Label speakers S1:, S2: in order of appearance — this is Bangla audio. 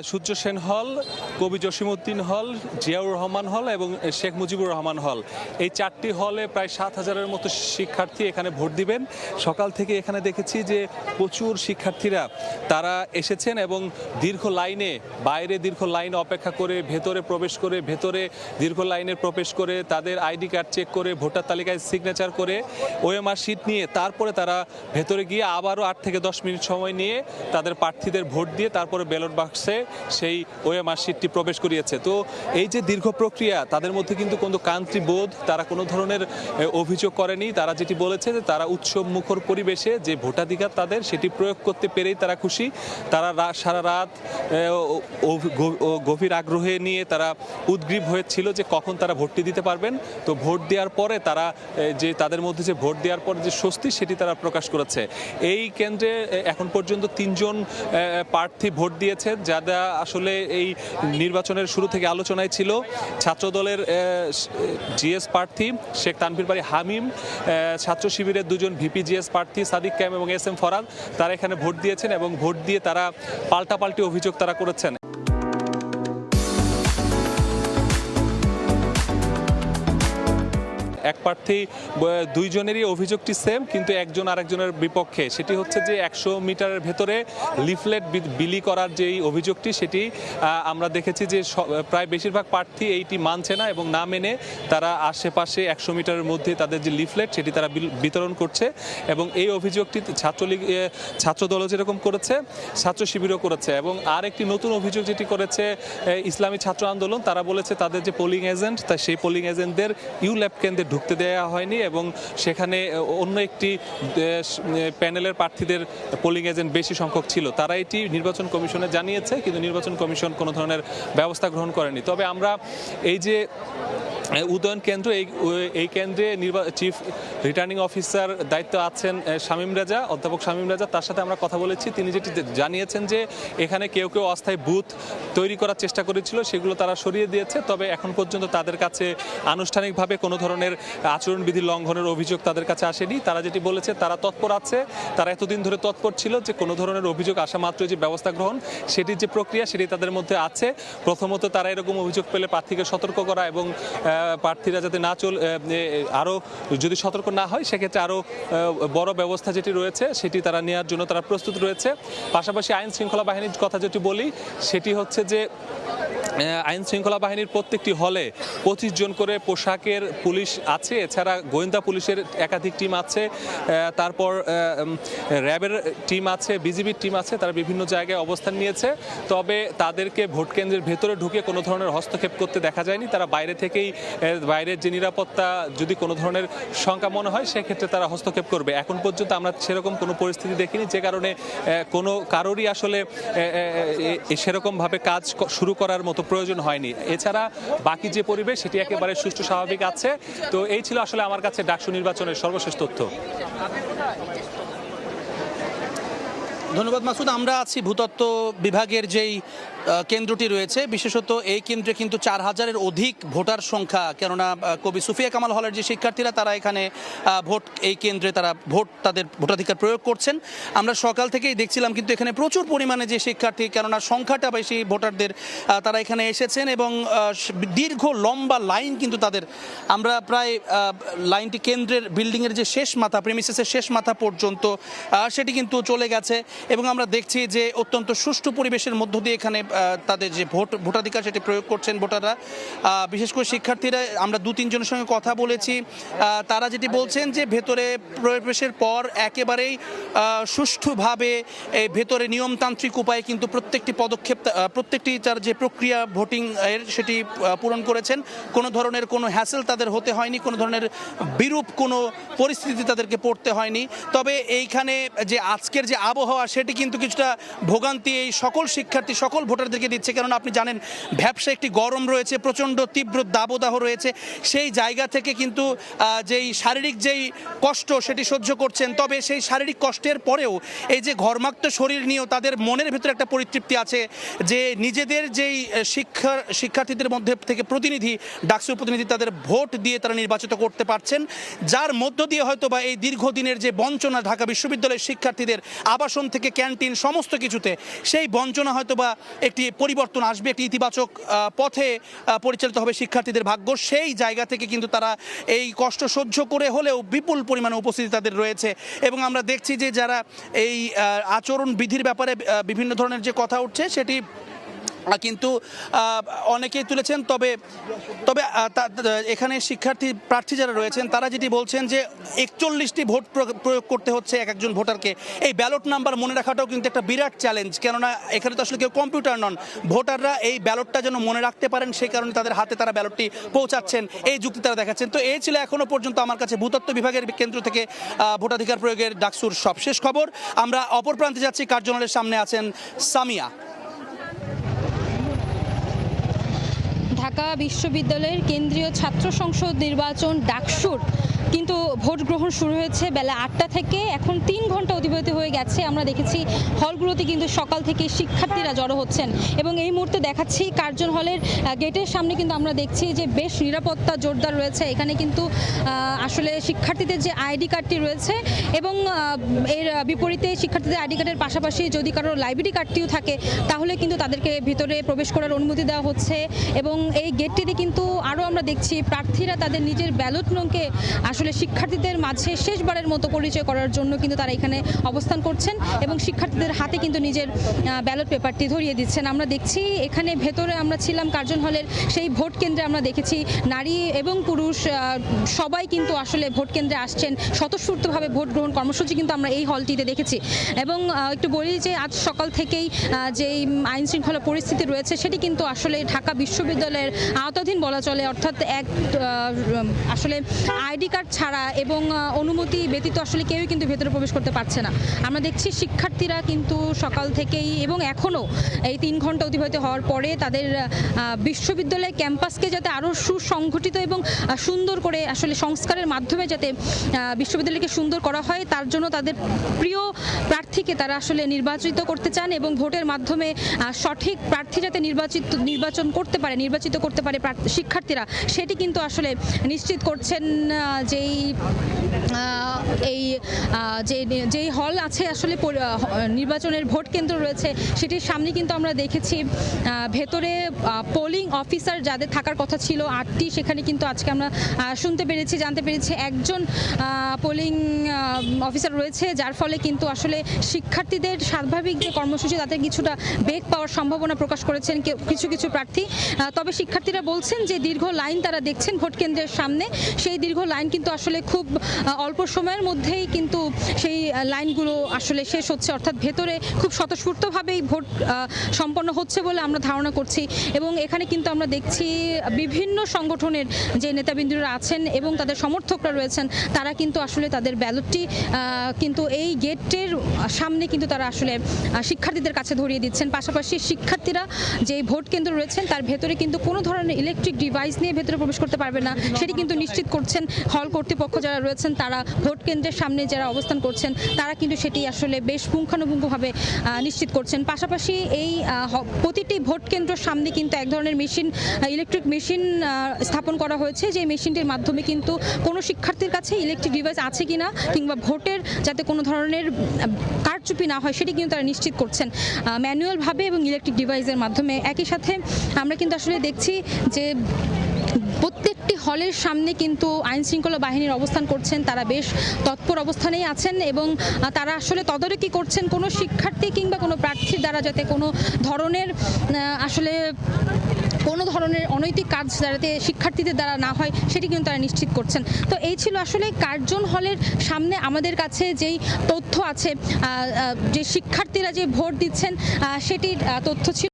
S1: সূর্য সেন হল, কবি জসিমউদ্দিন হল, জিয়াউর রহমান হল এবং শেখ মুজিবুর রহমান হল, এই চারটি হলে প্রায় 7,000-এর মতো শিক্ষার্থী এখানে ভোট দিবেন। সকাল থেকে এখানে দেখেছি যে প্রচুর শিক্ষার্থীরা তারা এসেছেন এবং বাইরে দীর্ঘ লাইনে অপেক্ষা করে ভেতরে প্রবেশ করে, ভেতরে দীর্ঘ লাইনে প্রবেশ করে তাদের আইডি কার্ড চেক করে, ভোটার তালিকায় সিগনেচার করে, ওএমআর শিট নিয়ে তারপরে তারা ভেতরে গিয়ে আবারও 8 থেকে 10 মিনিট সময় নিয়ে তাদের প্রার্থীদের ভোট দিয়ে তারপরে ব্যালট বাক্সে সেই ওএমআর শিটটি প্রবেশ করিয়েছে। তো এই যে দীর্ঘ প্রক্রিয়া, তাদের মধ্যে কিন্তু কোনো কান্ট্রি বোধ, তারা কোনো ধরনের অভিযোগ করেনি। তারা যেটি বলেছে যে তারা উৎসব মুখর পরিবেশে যে ভোটাধিকার তাদের সেটি প্রয়োগ করতে পেরেই তারা খুশি। তারা সারা রাত গভীর আগ্রহে নিয়ে তারা উদ্গ্রীব হয়েছিল যে কখন তারা ভোটটি দিতে পারবেন। তো ভোট দেওয়ার পরে তারা যে তাদের মধ্যে যে ভোট দেওয়ার পরে যে স্বস্তি সেটি তারা প্রকাশ করেছে। এই কেন্দ্রে এখন পর্যন্ত 3 জন প্রার্থী ভোট দিয়েছে, যারা আসলে এই নির্বাচনের শুরু থেকে আলোচনায় ছিল। ছাত্রদলের জিএস প্রার্থী শেখ তানভীর বারী হামিম, ছাত্র শিবিরের 2 জন ভিপি জিএস প্রার্থী সাদিক ক্যাম এবং এস এম ফরাদ, তারা এখানে ভোট দিয়েছেন এবং ভোট দিয়ে তারা পাল্টাপাল্টি অভিযোগ তারা করেছেন। এক প্রার্থী 2 জনেরই অভিযোগটি সেম, কিন্তু একজন আরেকজনের বিপক্ষে। সেটি হচ্ছে যে 100 মিটারের ভেতরে লিফলেট বিলি করার যেই অভিযোগটি, সেটি আমরা দেখেছি যে প্রায় বেশিরভাগ প্রার্থী এইটি মানছে না এবং না মেনে তারা আশেপাশে 100 মিটারের মধ্যে তাদের যে লিফলেট সেটি তারা বিতরণ করছে। এবং এই অভিযোগটি ছাত্রদলও যেরকম করেছে, ছাত্র শিবিরও করেছে। এবং আর একটি নতুন অভিযোগ যেটি করেছে ইসলামী ছাত্র আন্দোলন, তারা বলেছে তাদের যে পোলিং এজেন্ট, সেই পোলিং এজেন্টদের ইউল্যাব কেন্দ্রে ঢুকতে দেওয়া হয়নি এবং সেখানে অন্য একটি প্যানেলের প্রার্থীদের পোলিং এজেন্ট বেশি সংখ্যক ছিল। তারা এটি নির্বাচন কমিশনে জানিয়েছে, কিন্তু নির্বাচন কমিশন কোনো ধরনের ব্যবস্থা গ্রহণ করেনি। তবে আমরা এই যে উদয়ন কেন্দ্র, এই কেন্দ্রে চিফ রিটার্নিং অফিসার দায়িত্ব আছেন অধ্যাপক শামীম রেজা, তার সাথে আমরা কথা বলেছি। তিনি যেটি জানিয়েছেন যে এখানে কেউ অস্থায়ী বুথ তৈরি করার চেষ্টা করেছিল, সেগুলো তারা সরিয়ে দিয়েছে। তবে এখন পর্যন্ত তাদের কাছে আনুষ্ঠানিকভাবে কোনো ধরনের আচরণবিধি লঙ্ঘনের অভিযোগ তাদের কাছে আসেনি। তারা যেটি বলেছে তারা তৎপর আছে, তারা এতদিন ধরে তৎপর ছিল যে কোনো ধরনের অভিযোগ আসা মাত্র যে ব্যবস্থা গ্রহণ, সেটির যে প্রক্রিয়া সেটি তাদের মধ্যে আছে। প্রথমত তারা এরকম অভিযোগ পেলে প্রার্থীকে সতর্ক করা এবং প্রার্থীরা যাতে আরও যদি সতর্ক না হয় সেক্ষেত্রে আরও বড় ব্যবস্থা যেটি রয়েছে সেটি তারা নেওয়ার জন্য তারা প্রস্তুত রয়েছে। পাশাপাশি আইন শৃঙ্খলা বাহিনীর কথা যেটি বলি, সেটি হচ্ছে যে আইন শৃঙ্খলা বাহিনীর প্রত্যেকটি হলে 25 জন করে পোশাকের পুলিশ আছে, এছাড়া গোয়েন্দা পুলিশের একাধিক টিম আছে, তারপর র্যাবের টিম আছে, বিজিবির টিম আছে। তারা বিভিন্ন জায়গায় অবস্থান নিয়েছে। তবে তাদেরকে ভোট কেন্দ্রের ভেতরে ঢুকে কোনো ধরনের হস্তক্ষেপ করতে দেখা যায়নি। তারা বাইরের যে নিরাপত্তা, যদি কোনো ধরনের শঙ্কা মনে হয় সেক্ষেত্রে তারা হস্তক্ষেপ করবে। এখন পর্যন্ত আমরা সেরকম কোনো পরিস্থিতি দেখিনি, যে কারণে কোনো কারোরই আসলে সেরকমভাবে কাজ শুরু করার মতো প্রয়োজন হয়নি। এছাড়া বাকি যে পরিবেশ সেটি একেবারে সুষ্ঠু স্বাভাবিক আছে। তো এই ছিল আসলে আমার কাছে ডাকসু নির্বাচনের সর্বশেষ তথ্য।
S2: ধন্যবাদ মাসুদ। আমরা আছি ভূতত্ত্ব বিভাগের যেই কেন্দ্রটি রয়েছে, বিশেষত এই কেন্দ্রে কিন্তু 4,000-এর অধিক ভোটার সংখ্যা। কেননা কবি সুফিয়া কামাল হলের যে শিক্ষার্থীরা তারা এখানে এই কেন্দ্রে তারা তাদের ভোটাধিকার প্রয়োগ করছেন। আমরা সকাল থেকেই দেখছিলাম কিন্তু এখানে প্রচুর পরিমাণে যে শিক্ষার্থী, কেননা সংখ্যাটা বেশি ভোটারদের, তারা এখানে এসেছেন এবং দীর্ঘ লম্বা লাইন কিন্তু তাদের। আমরা প্রায় লাইনটি কেন্দ্রের বিল্ডিংয়ের যে শেষ মাথা, প্রেমিসেসের শেষ মাথা পর্যন্ত সেটি কিন্তু চলে গেছে এবং আমরা দেখছি যে অত্যন্ত সুষ্ঠু পরিবেশের মধ্য দিয়ে এখানে তাদের যে ভোটাধিকার সেটি প্রয়োগ করছেন ভোটাররা। বিশেষ করে শিক্ষার্থীরা, আমরা 2-3 জনের সঙ্গে কথা বলেছি, তারা যেটি বলছেন যে ভেতরে প্রবেশের পর একেবারেই সুষ্ঠুভাবে ভেতরে নিয়মতান্ত্রিক উপায়ে কিন্তু প্রত্যেকটি পদক্ষেপ, প্রত্যেকটি তার যে প্রক্রিয়া ভোটিং এর সেটি পূরণ করেছেন। কোনো ধরনের কোনো হ্যাসেল তাদের হতে হয়নি, কোনো ধরনের বিরূপ কোনো পরিস্থিতি তাদেরকে পড়তে হয়নি। তবে এইখানে যে আজকের যে আবহাওয়া সেটি কিন্তু কিছুটা ভোগান্তি এই সকল শিক্ষার্থী, সকল ভোটারদেরকে দিচ্ছে। কারণ আপনি জানেন ব্যবসা একটি গরম রয়েছে, প্রচণ্ড তীব্র দাবদাহ রয়েছে। সেই জায়গা থেকে কিন্তু যেই শারীরিক যেই কষ্ট সেটি সহ্য করছেন। তবে সেই শারীরিক কষ্টের পরেও এই যে ঘর্মাক্ত শরীর নিয়েও তাদের মনের ভেতরে একটা পরিতৃপ্তি আছে যে নিজেদের যেই শিক্ষার্থীদের মধ্যে থেকে প্রতিনিধি, ডাকসুর প্রতিনিধি, তাদের ভোট দিয়ে তারা নির্বাচিত করতে পারছেন, যার মধ্য দিয়ে হয়তো বা এই দীর্ঘদিনের যে বঞ্চনা ঢাকা বিশ্ববিদ্যালয়ের শিক্ষার্থীদের আবাসন থেকে ক্যান্টিন সমস্ত কিছুতে, সেই বঞ্চনা হয়তো বা একটু একটি পরিবর্তন আসবে, একটি ইতিবাচক পথে পরিচালিত হবে শিক্ষার্থীদের ভাগ্য, সেই জায়গা থেকে কিন্তু তারা এই কষ্ট সহ্য করে হলেও বিপুল পরিমাণে উপস্থিতি তাদের রয়েছে। এবং আমরা দেখছি যে যারা এই আচরণ বিধির ব্যাপারে বিভিন্ন ধরনের যে কথা উঠছে সেটি কিন্তু অনেকেই তুলেছেন। তবে তবে এখানে শিক্ষার্থী প্রার্থী যারা রয়েছেন তারা যেটি বলছেন যে 41টি ভোট প্রয়োগ করতে হচ্ছে এক একজন ভোটারকে। এই ব্যালট নাম্বার মনে রাখাটাও কিন্তু একটা বিরাট চ্যালেঞ্জ, কেননা এখানে তো আসলে কেউ কম্পিউটার নন। ভোটাররা এই ব্যালটটা যেন মনে রাখতে পারেন সেই কারণে তাদের হাতে তারা ব্যালটটি পৌঁছাচ্ছেন, এই যুক্তি তারা দেখাচ্ছেন। তো এই ছিল এখনো পর্যন্ত আমার কাছে ভূতত্ত্ব বিভাগের কেন্দ্র থেকে ভোটাধিকার প্রয়োগের ডাকসুর সবশেষ খবর। আমরা অপর প্রান্তে যাচ্ছি, কার্যালয়ের সামনে আছেন সামিয়া।
S3: ঢাকা বিশ্ববিদ্যালয়ের কেন্দ্রীয় ছাত্র সংসদ নির্বাচন ডাকসুর কিন্তু ভোট গ্রহণ শুরু হয়েছে বেলা 8টা থেকে, এখন 3 ঘন্টা অতিবাহিত হয়ে গেছে। আমরা দেখেছি হলগুলোতে কিন্তু সকাল থেকে শিক্ষার্থীরা জড়ো হচ্ছেন এবং এই মুহূর্তে দেখাচ্ছি কার্জন হলের গেটের সামনে কিন্তু আমরা দেখছি যে বেশ নিরাপত্তা জোরদার রয়েছে। এখানে কিন্তু আসলে শিক্ষার্থীদের যে আইডি কার্ডটি রয়েছে এবং এর বিপরীতে শিক্ষার্থীদের আইডি কার্ডের পাশাপাশি যদি কারোর লাইব্রেরি কার্ডটিও থাকে তাহলে কিন্তু তাদেরকে ভিতরে প্রবেশ করার অনুমতি দেওয়া হচ্ছে। এবং এই গেটটিতে কিন্তু আরও আমরা দেখছি প্রার্থীরা তাদের নিজের ব্যালট নংকে আসলে শিক্ষার্থীদের মাঝে শেষবারের মতো পরিচয় করার জন্য কিন্তু তারা এখানে অবস্থান করছেন এবং শিক্ষার্থীদের হাতে কিন্তু নিজের ব্যালট পেপারটি ধরিয়ে দিচ্ছেন। আমরা দেখছি এখানে ভেতরে আমরা ছিলাম কার্জন হলের সেই ভোট কেন্দ্রে, আমরা দেখেছি নারী এবং পুরুষ সবাই কিন্তু আসলে ভোট কেন্দ্রে আসছেন। স্বতঃস্ফূর্তভাবে ভোট গ্রহণ কর্মসূচি কিন্তু আমরা এই হলটিতে দেখেছি। এবং একটু বলি যে আজ সকাল থেকেই যেই আইন শৃঙ্খলা পরিস্থিতি রয়েছে সেটি কিন্তু আসলে ঢাকা বিশ্ববিদ্যালয়ের আওতাধীন বলা চলে, অর্থাৎ আসলে আইডি কার্ড ছাড়া এবং অনুমতি ব্যতীত আসলে কেউই কিন্তু ভেতরে প্রবেশ করতে পারছে না। আমরা দেখছি শিক্ষার্থীরা কিন্তু সকাল থেকেই এবং এখনও এই 3 ঘন্টা অতিবাহিত হওয়ার পরে তাদের বিশ্ববিদ্যালয় ক্যাম্পাসকে যাতে আরও সুসংগঠিত এবং সুন্দর করে আসলে সংস্কারের মাধ্যমে যাতে বিশ্ববিদ্যালয়কে সুন্দর করা হয় তার জন্য তাদের প্রিয় প্রার্থীকে তারা আসলে নির্বাচিত করতে চান এবং ভোটের মাধ্যমে সঠিক প্রার্থী যাতে নির্বাচিত করতে পারে শিক্ষার্থীরা, সেটি কিন্তু আসলে নিশ্চিত করছেন। যেই হল আছে আসলে নির্বাচনের ভোট কেন্দ্র রয়েছে সেটির সামনে কিন্তু আমরা দেখেছি ভেতরে পোলিং অফিসার যাদের থাকার কথা ছিল 8টি, সেখানে কিন্তু আজকে আমরা জানতে পেরেছি একজন পোলিং অফিসার রয়েছে, যার ফলে কিন্তু আসলে শিক্ষার্থীদের স্বাভাবিক যে কর্মসূচি তাদের কিছুটা বেগ পাওয়ার সম্ভাবনা প্রকাশ করেছেন কিছু প্রার্থী। তবে শিক্ষার্থীরা বলছেন যে দীর্ঘ লাইন তারা দেখছেন ভোট কেন্দ্রের সামনে, সেই দীর্ঘ লাইন কিন্তু আসলে খুব অল্প সময়ের মধ্যেই কিন্তু সেই লাইনগুলো আসলে শেষ হচ্ছে, অর্থাৎ ভেতরে খুব স্বতঃস্ফূর্তভাবেই ভোট সম্পন্ন হচ্ছে বলে আমরা ধারণা করছি। এবং এখানে কিন্তু আমরা দেখছি বিভিন্ন সংগঠনের যে নেতাবৃন্দরা আছেন এবং তাদের সমর্থকরা রয়েছেন তারা কিন্তু আসলে তাদের ব্যালটটি কিন্তু এই গেটের সামনে কিন্তু তারা আসলে শিক্ষার্থীদের কাছে ধরিয়ে দিচ্ছেন। পাশাপাশি শিক্ষার্থীরা যে ভোট কেন্দ্র রয়েছেন তার ভেতরে কিন্তু কোনো ধরনের ইলেকট্রিক ডিভাইস নিয়ে ভেতরে প্রবেশ করতে পারবে না, সেটি কিন্তু নিশ্চিত করছেন হল কর্তৃপক্ষ যারা রয়েছেন। তারা ভোট কেন্দ্রের সামনে যারা অবস্থান করছেন তারা কিন্তু সেটি আসলে বেশ পুঙ্খানুপুঙ্খভাবে নিশ্চিত করছেন। পাশাপাশি এই প্রতিটি ভোট কেন্দ্রের সামনে কিন্তু এক ধরনের মেশিন, ইলেকট্রিক মেশিন স্থাপন করা হয়েছে, যে মেশিনটির মাধ্যমে কিন্তু কোনো শিক্ষার্থীর কাছে ইলেকট্রিক ডিভাইস আছে কিনা কিংবা ভোটের যাতে কোনো ধরনের কারচুপি না হয় সেটি কিন্তু তারা নিশ্চিত করছেন ম্যানুয়ালভাবে এবং ইলেকট্রিক ডিভাইসের মাধ্যমে। একই সাথে আমরা কিন্তু আসলে দেখছি যে প্রত্যেকটি হলের সামনে কিন্তু আইন শৃঙ্খলা বাহিনীর অবস্থান করছেন, তারা বেশ তৎপর অবস্থানেই আছেন এবং তারা আসলে তদারকি করছেন কোনো শিক্ষার্থী কিংবা কোনো প্রার্থীর দ্বারা যাতে কোনো ধরনের অনৈতিক কাজ যাতে শিক্ষার্থীদের দ্বারা না হয় সেটি কিন্তু তারা নিশ্চিত করছেন। তো এই ছিল আসলে কার্জন হলের সামনে আমাদের কাছে যেই তথ্য আছে, যে শিক্ষার্থীরা যে ভোট দিচ্ছেন সেটির তথ্য ছিল।